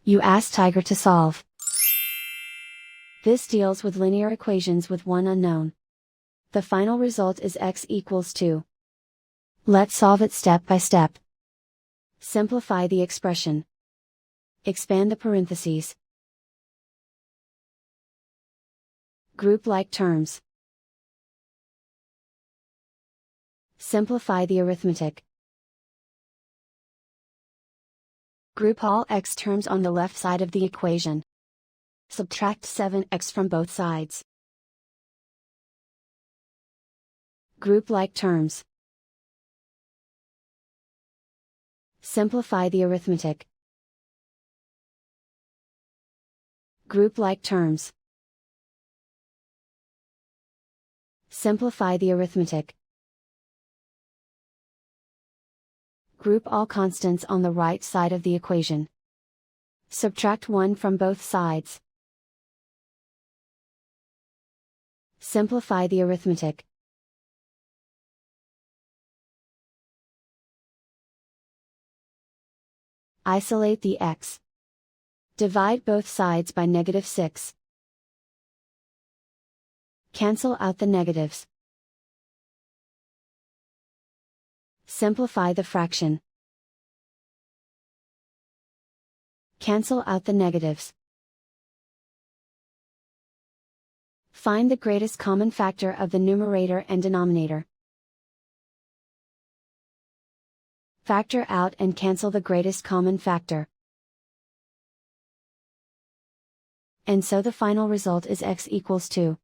You ask Tiger to solve. This deals with linear equations with one unknown. The final result is x equals 2. Let's solve it step by step. Simplify the expression. Expand the parentheses. Group like terms. Simplify the arithmetic. Group all x terms on the left side of the equation. Subtract 7x from both sides. Group like terms. Simplify the arithmetic. Group like terms. Simplify the arithmetic. Group all constants on the right side of the equation. Subtract 1 from both sides. Simplify the arithmetic. Isolate the x. Divide both sides by -6. Cancel out the negatives. Simplify the fraction. Cancel out the negatives. Find the greatest common factor of the numerator and denominator. Factor out and cancel the greatest common factor. And so the final result is x equals 2.